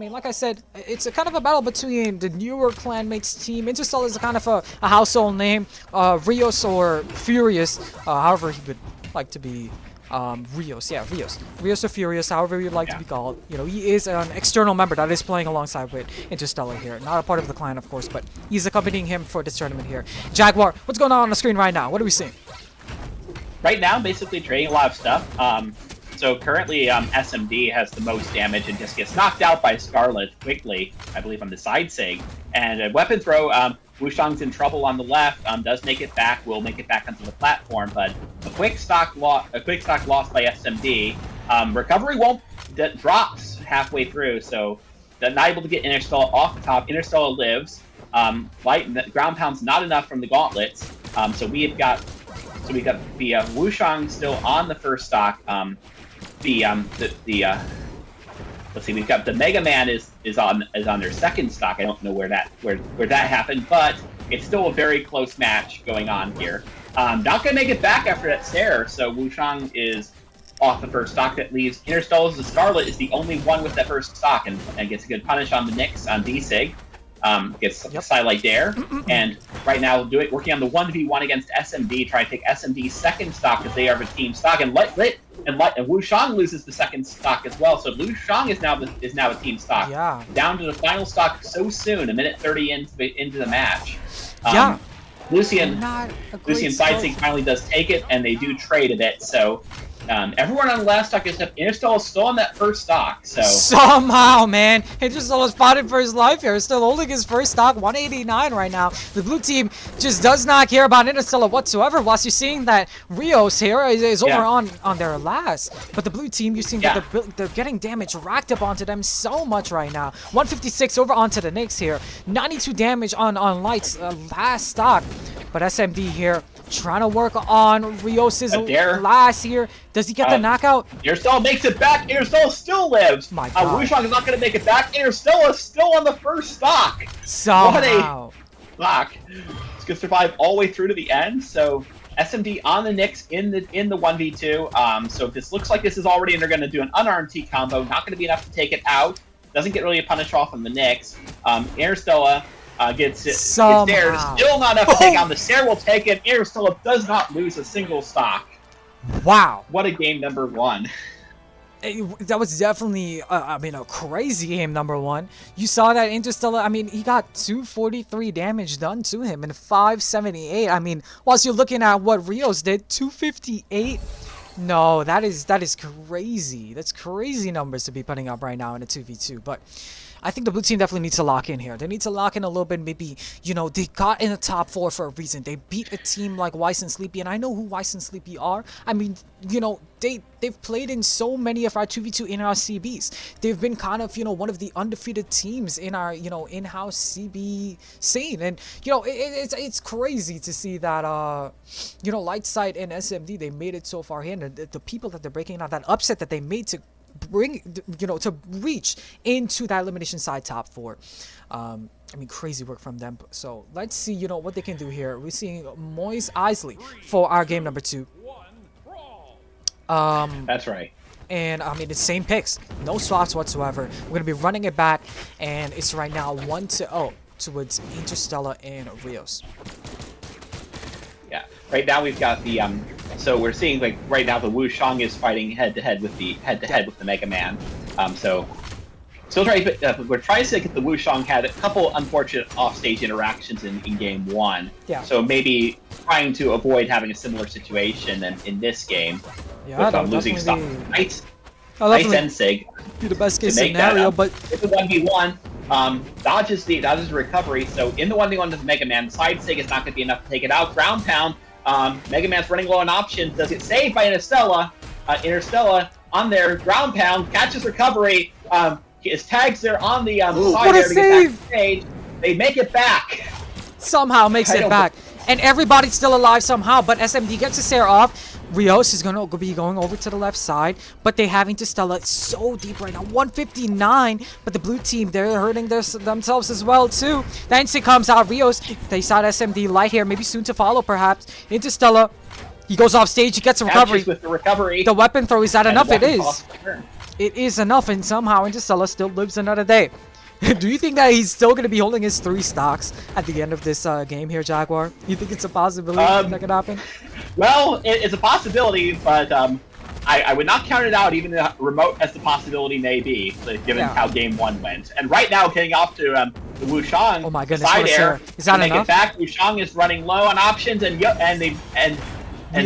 mean, like I said, it's a kind of a battle between the newer clanmates team. Interstella is a kind of a household name. Rious or Furious, however he would like to be. Rious, yeah, Rious. Rious or Furious, however you'd like to be called. You know, he is an external member that is playing alongside with Interstella here. Not a part of the clan, of course, but he's accompanying him for this tournament here. Jaguar, what's going on the screen right now? What are we seeing? Right now, basically trading a lot of stuff. So currently, SMD has the most damage and just gets knocked out by Scarlet quickly, I believe, on the side sig. And a weapon throw, Wushang's in trouble on the left, does make it back, will make it back onto the platform, but a quick stock loss by SMD. Recovery won't, drops halfway through, so they're not able to get Interstella off the top. Interstella lives. Ground pound's not enough from the gauntlets, so we've got the Wushang still on the first stock. Let's see, we've got the Mega Man is on their second stock. I don't know where that happened, but it's still a very close match going on here. Not gonna make it back after that stare, so Wushang is off the first stock. That leaves Interstella's the Scarlet is the only one with that first stock and gets a good punish on the Nyx on D-Sig. Gets a Silent Dare, and right now working on the 1v1 against SMD, trying to take SMD's second stock because they are the team stock, and Wushang loses the second stock as well, so Wushang is now a team stock. Yeah. Down to the final stock so soon, a minute 30 into the match. Yeah. Lucian side sig finally does take it, and they do trade a bit, so everyone on the last stock except Interstella is still on that first stock, so... Somehow, man! Interstella's fighting for his life here. Still holding his first stock, 189 right now. The blue team just does not care about Interstella whatsoever, whilst you're seeing that Rious here is over on their last. But the blue team, you see that they're getting damage racked up onto them so much right now. 156 over onto the Nyx here. 92 damage on Light's last stock. But SMD here trying to work on Rios's last here. Does he get the knockout? Interstella makes it back. Interstella still lives. My God. Wushang is not going to make it back. Interstella is still on the first stock. Somehow. What a stock. It's going to survive all the way through to the end. So SMD on the Nyx in the 1v2. So this looks like this is already, and they're going to do an unarmed T combo. Not going to be enough to take it out. Doesn't get really a punish off on the Nyx. Interstella gets there. Still not enough to take on. The Stare will take it. Interstella does not lose a single stock. Wow. What a game number one. That was definitely, a crazy game number one. You saw that Interstella, he got 243 damage done to him and 578. Whilst you're looking at what Rios did, 258. No, that is crazy. That's crazy numbers to be putting up right now in a 2v2. But I think the blue team definitely needs to lock in here. They need to lock in a little bit. Maybe, they got in the top 4 for a reason. They beat a team like Weiss and Sleepy, and I know who Weiss and Sleepy are. They've played in so many of our 2v2 in our CBs. They've been kind of, one of the undefeated teams in our, in-house CB scene. And, it's crazy to see that, Lightside and SMD, they made it so far here. And the people that they're breaking out, that upset that they made to bring, to reach into that elimination side top 4. Crazy work from them. So let's see, what they can do here. We're seeing Moise Isley for our game number 2. That's right. And the same picks, no swaps whatsoever. We're gonna be running it back, and it's right now 1-0 towards Interstella and Rious. Yeah, right now we've got the so we're seeing right now the Wushang is fighting head to head with the Mega Man. So still trying to we're trying to get the Wushang had a couple unfortunate offstage interactions in game 1. Yeah. So maybe trying to avoid having a similar situation in this game. Yeah, with losing stock. Nice and Sig. Be the best case scenario, but it's a 1v1. Dodges the recovery. So in the 1v1 to the Mega Man, side sig is not going to be enough to take it out. Ground pound. Mega Man's running low on options. Does get saved by Interstella. Interstella on their ground pound catches recovery. His tags there on the side there to get back to stage. They make it back. Somehow makes it back. And everybody's still alive somehow, but SMD gets his hair off. Rious is going to be going over to the left side, but they're having Interstella so deep right now. 159, but the blue team, they're hurting themselves as well, too. The instant comes out. Rious, they saw SMD light here, maybe soon to follow, perhaps. Interstella, he goes off stage, he gets a recovery. With the recovery. The weapon throw, is that enough? It is. it is enough, and somehow Interstella still lives another day. Do you think that he's still going to be holding his 3 stocks at the end of this game here, Jaguar? You think it's a possibility that could happen? Well, it's a possibility, but I would not count it out, even remote as the possibility may be, given how Game 1 went. And right now, getting off to the Wushang oh my goodness, side air is that to make enough? it back. Wushang is running low on options, and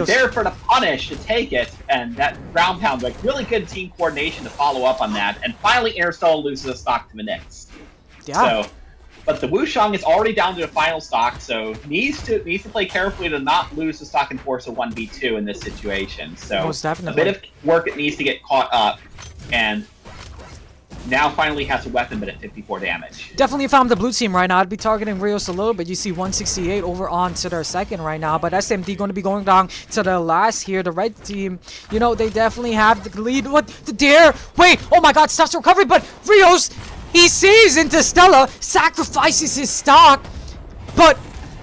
there for the punish to take it, and that ground pound, like really good team coordination to follow up on that. And finally, Interstella loses a stock to the Knicks. Yeah. So, but the Wushang is already down to the final stock, so needs to play carefully to not lose the stock and force a 1v2 in this situation. So most a definitely. bit of work it needs to get caught up, and now finally has a weapon, but at 54 damage. Definitely if I'm the blue team right now, I'd be targeting Rious a little bit. You see 168 over on to their second right now, but SMD going to be going down to the last here. The red team, you know, they definitely have the lead. What? The dare? Wait, oh my god, stops recovery, but Rious, he sees Interstella, sacrifices his stock, but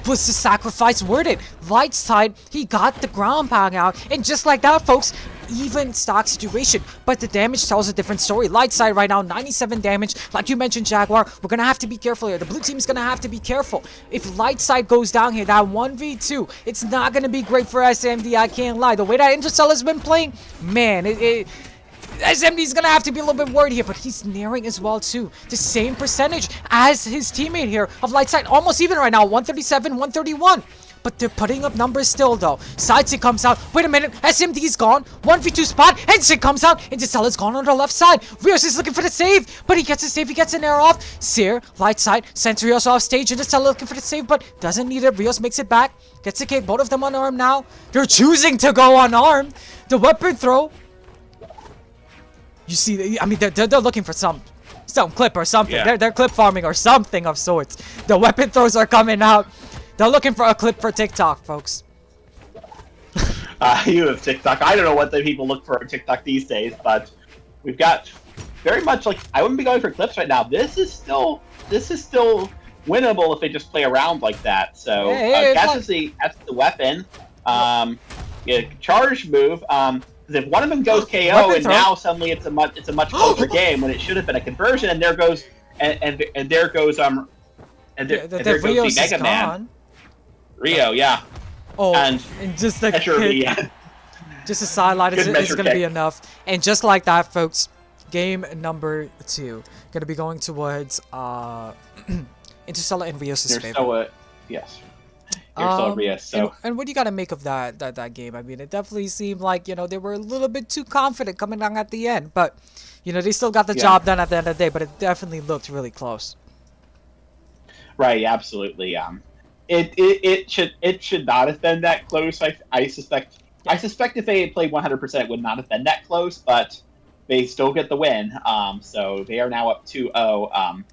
was the sacrifice worth it? Light side, he got the ground pound out, and just like that, folks, even stock situation, but the damage tells a different story. Light side right now, 97 damage. Like you mentioned, Jaguar, we're gonna have to be careful here. The blue team's gonna have to be careful. If light side goes down here, that 1v2, it's not gonna be great for SMD, I can't lie. The way that Interstella's been playing, man, SMD's gonna have to be a little bit worried here, but he's nearing as well too. The same percentage as his teammate here of light side, almost even right now, 137, 131. But they're putting up numbers still, though. Sidestick comes out. Wait a minute. SMD's gone. 1v2 spot. Handshake comes out. Interstella's gone on the left side. Rious is looking for the save. But he gets a save. He gets an air off. Seer, light side. Sends Rious off stage. Interstella looking for the save, but doesn't need it. Rious makes it back. Gets the kick. Both of them unarmed now. They're choosing to go unarmed. The weapon throw. You see, I mean, they're looking for some clip or something. Yeah. They're clip farming or something of sorts. The weapon throws are coming out. They're looking for a clip for TikTok, folks. You have TikTok. I don't know what the people look for on TikTok these days, but we've got very much like I wouldn't be going for clips right now. This is still winnable if they just play around like that. So catches the weapon. Charge move. If one of them goes KO, and now suddenly it's a much closer game when it should have been a conversion. And there goes there goes the Mega Man. Rio, yeah. Oh, and just the kick, just a sideline is going to be enough. And just like that, folks, game number 2 going to be going towards Interstella and Rios' favor. Yes. Rios, so. And what do you got to make of that game? I mean, it definitely seemed like, you know, they were a little bit too confident coming down at the end, but you know, they still got the job done at the end of the day, but it definitely looked really close. Right, absolutely. It should not have been that close. I suspect if they had played 100%, it would not have been that close, but they still get the win. So they are now up 2-0.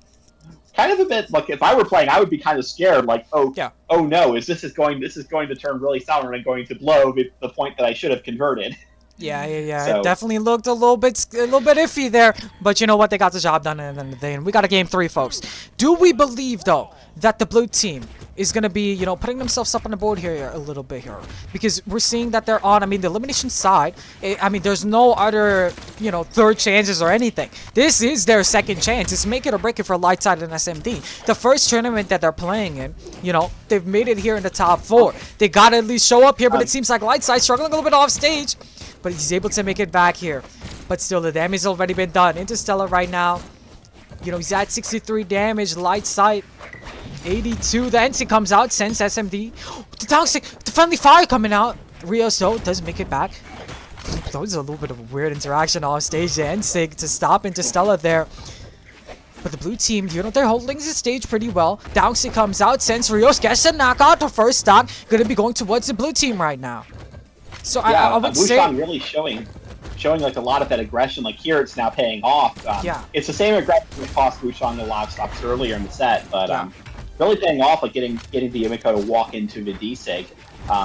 Kind of a bit like if I were playing, I would be kind of scared. Like, oh no, this is going to turn really sour and I'm going to blow the point that I should have converted. Yeah. So, it definitely looked a little bit iffy there, but you know what? They got the job done at the end of the day, and we got a game 3, folks. Do we believe though that the blue team is gonna be, you know, putting themselves up on the board here a little bit here, because we're seeing that they're on, I mean, the elimination side, I mean, there's no other, you know, third chances or anything. This is their second chance. It's make it or break it for light side and SMD. The first tournament that they're playing in, you know, they've made it here in the top 4. They gotta at least show up here, but it seems like light side struggling a little bit off stage, but he's able to make it back here. But still, the damage has already been done. Interstella right now, you know, he's at 63 damage. Light side 82. The NC comes out, sends SMD. The downstick, the friendly fire coming out. Rios though doesn't make it back. That was a little bit of a weird interaction off stage. The NC to stop Interstella there. But the blue team, you know, they're holding the stage pretty well. Downstick comes out, sends Rios, gets a knockout. The first stock gonna be going towards the blue team right now. So I would say really showing like a lot of that aggression. Like here, it's now paying off. It's the same aggression that cost Wushang a lot of stocks earlier in the set, but really paying off, like getting the Yumiko to walk into the D-Sig.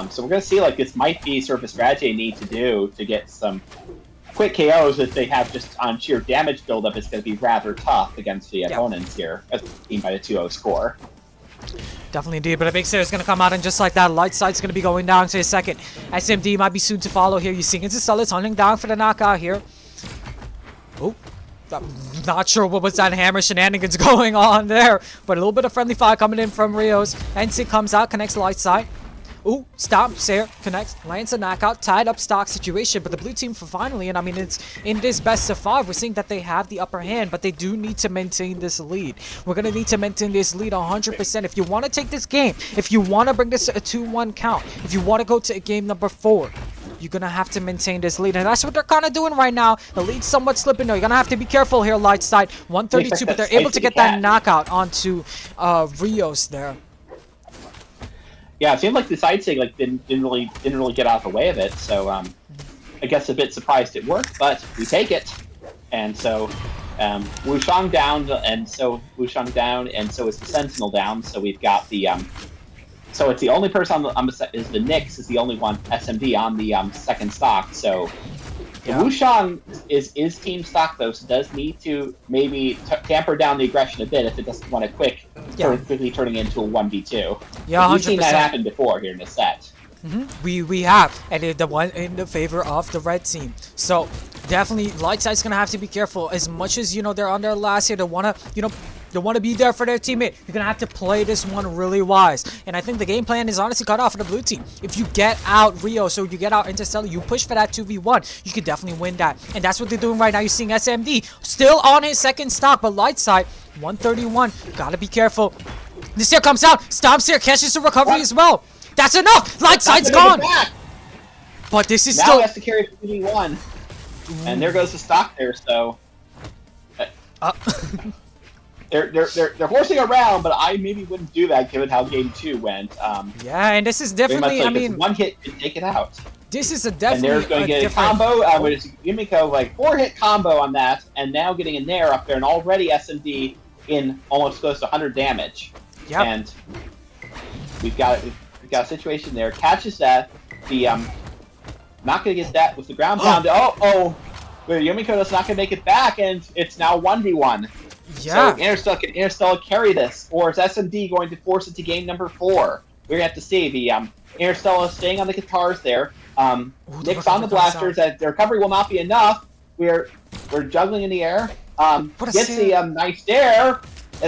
So we're gonna see like this might be sort of a strategy they need to do to get some quick KOs. If they have just on sheer damage buildup, it's gonna be rather tough against the opponents here, as seen by the 2-0 score. Definitely indeed, but a big Sarah's going to come out, and just like that, light side's going to be going down to a second. SMD might be soon to follow here. You see Interstella hunting down for the knockout here. Oh, I'm not sure what was that hammer shenanigans going on there, but a little bit of friendly fire coming in from Rious. NC comes out, connects light side. Ooh, stop, Sair, connects, lands a knockout, tied up stock situation, but the blue team for finally, and I mean, it's in this best of 5, we're seeing that they have the upper hand, but they do need to maintain this lead. We're going to need to maintain this lead 100%. If you want to take this game, if you want to bring this a 2-1 count, if you want to go to a game number 4, you're going to have to maintain this lead, and that's what they're kind of doing right now. The lead's somewhat slipping though. You're going to have to be careful here, light side. 132, but they're able to get that knockout onto Rious there. Yeah, it seemed like the side sig didn't really get out of the way of it. So I guess a bit surprised it worked, but we take it. And so Wushang down, and so Wushang down, and so is the Sentinel down. So we've got the so it's the only person on the is the Nyx is the only one SMD on the second stock. So the Wushang is team stock though, so does need to maybe tamper down the aggression a bit if it doesn't want to quickly turning into a 1v2. Yeah, we've seen that happen before here in the set. We have, and the one in the favor of the red team. So definitely, light side's gonna have to be careful. As much as they're on their last year, they wanna they want to be there for their teammate. You're going to have to play this one really wise. And I think the game plan is honestly cut off for the blue team. If you get out Rious, so you get out Interstella, you push for that 2v1, you could definitely win that. And that's what they're doing right now. You're seeing SMD still on his second stock, but light side, 131. Got to be careful. This here comes out. Stomps here, catches the recovery as well. That's enough. Light side's gone. But this is still... Now has to carry 2v1. And there goes the stock there, so... They're forcing around, but I maybe wouldn't do that given how game 2 went. Yeah, and this is definitely, I mean, one hit to take it out. This is definitely and there's going to get a combo. With Yumiko, 4-hit combo on that, and now getting in there up there, and already SMD in almost close to 100 damage. Yeah. And we've got a situation there. Catches that. The not going to get that with the ground pound. Oh, Yumiko is not going to make it back, and it's now 1v1. Yeah. So Interstella carry this, or is SMD going to force it to game number 4? We're going to have to see. The Interstella staying on the guitars there. Nyx on the blasters. That the recovery will not be enough. We're juggling in the air. Gets the nice dare.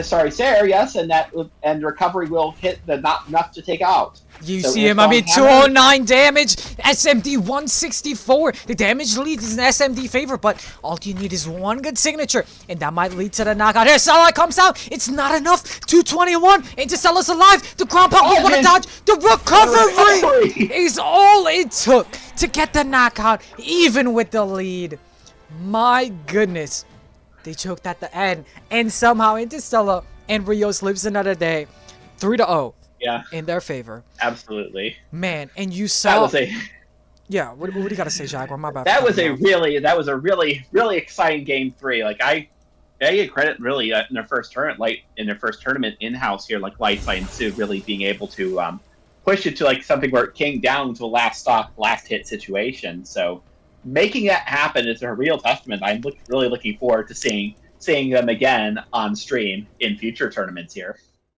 Sair, yes, and recovery will hit the not enough to take out. You see him, I mean, 209 damage, SMD 164. The damage lead is in SMD favor, but all you need is one good signature, and that might lead to the knockout. Here, Salah comes out. It's not enough. 221. Interstella's alive. The ground pound. Oh, what a dodge. The recovery is all it took to get the knockout, even with the lead. My goodness. They choked at the end, and somehow Interstella and Rious lives another day. 3-0. Yeah. In their favor. Absolutely. Man, and you saw... That was a... Yeah, what do you got to say, Jaguar? My bad. That was a really exciting game 3. I get credit really in their first tournament in-house here, Lightside and Sue really being able to push it to something where it came down to a last hit situation. So making that happen is a real testament. I'm really looking forward to seeing them again on stream in future tournaments here.